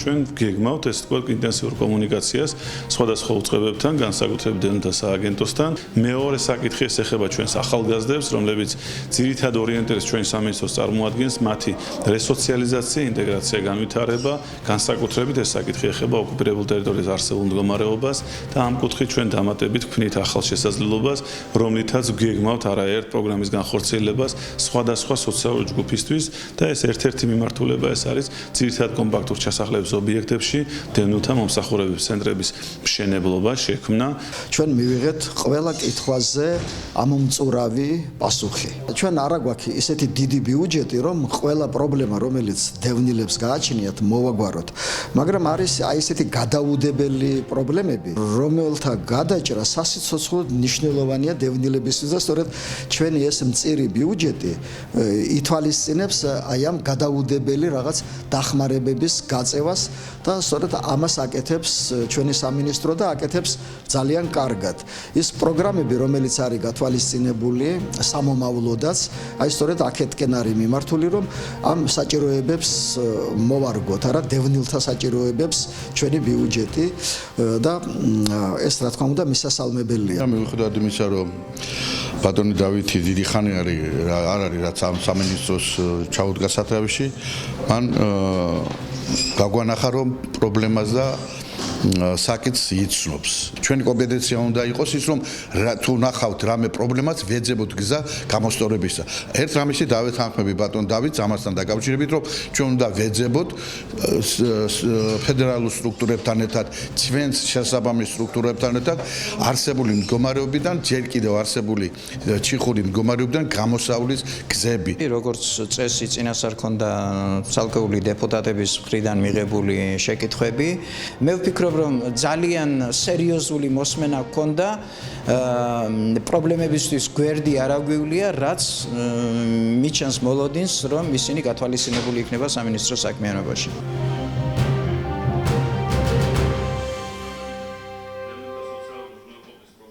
ჩვენ გეგმავთ ეს თქვა ინტენსიურ კომუნიკაციას სხვადასხვა უწყებებთან, განსაკუთრებით დევნილთა სააგენტოსთან. მეორე საკითხი ეს ეხება ჩვენს ახალგაზრდებს, რომლებიც ძირითად ორიენტირებს ჩვენ სამინისტროს წარმოადგენს, მათი რესოციალიზაცია, ინტეგრაცია, განვითარება, განსაკუთრებით ეს საკითხი ეხება ოკუპირებულ ტერიტორიაზე არსებულ მდგომარეობას და ამ კუთხით ჩვენ დამატებით გვქნით ახალ შესაძლებლობას, რომლითაც გეგმავთ არაერთ პროგრამის განხორციელებას სხვადასხვა სოციალური ჯგუფისთვის და ეს ერთ-ერთი მიმართულება ეს არის ძირითადად კომპაქტურ ჩასახლების ობიექტებში დევნილთა მომსახურების ცენტრების მშენებლობა შექმნა. ჩვენ მივიღეთ ყველა კითხვაზე ამომწურავი პასუხი. ჩვენ არ აგვაქვს ისეთი დიდი ბიუჯეტი, რომ ყველა პრობლემა, რომელიც დევნილებს გააჩნიათ, მოვაგვაროთ. მაგრამ არის აი ესეთი გადაუდებელი პრობლემები, რომელთა გადაჭრა სასიცოცხლოდ მნიშვნელოვანია დევნილებისთვის და სწორედ ჩვენი ეს მწირი ბიუჯეტი ითვალისწინებს აი ამ გადაუდებელი რაღაც დახმარებების გაწევას და სწორედ ამას აკეთებს ჩვენი სამინისტრო და აკეთებს ძალიან კარგად. ის პროგრამები, რომელიც არის გათვალისწინებული სამომავლოდაც, აი სწორედ აქეთკენ არის მიმართული, რომ ამ საჭიროებებს მოვარგოთ, არა დევნილთა საჭიროებებს ჩვენი ბიუჯეტი და ეს რა თქმა უნდა მისასალმებელია. მიუხედავად იმისა, რომ ბატონი დავითი დიდი ხანი არ არის რაც ამ სამინისტროს ჩაუდგა სათავეში, მან გაგვანახა რომ პრობლემას და საკითხს იცნობს. ჩვენი კომპეტენცია უნდა იყოს ის, რომ თუ ნახავთ რამე პრობლემას, ვეძებოთ გზა გამოსწორებისა. ერთ რამისი დავეთანხმები ბატონ დავითს ამასთან დაკავშირებით, რომ ჩვენ უნდა ვეძებოთ ფედერალურ სტრუქტურებთან ერთად, ჩვენს შესაბამის სტრუქტურებთან ერთად არსებული მდგომარეობიდან, ჯერ კიდევ არსებული ჩიხური მდგომარეობიდან გამოსავლის გზები. როგორც წესი წინასწარ ქონდა ცალკეული დეპუტატების მხრიდან მიღებული შეკითხვები, მე ვფიქრობ რომ ძალიან სერიოზული მოსმენა ჰქონდა პრობლემებისთვის გვერდი არ აგვივლია, რაც მიჩანს მოლოდინს, რომ ისინი გათვალისწინებული იქნება სამინისტროს საქმიანობაში.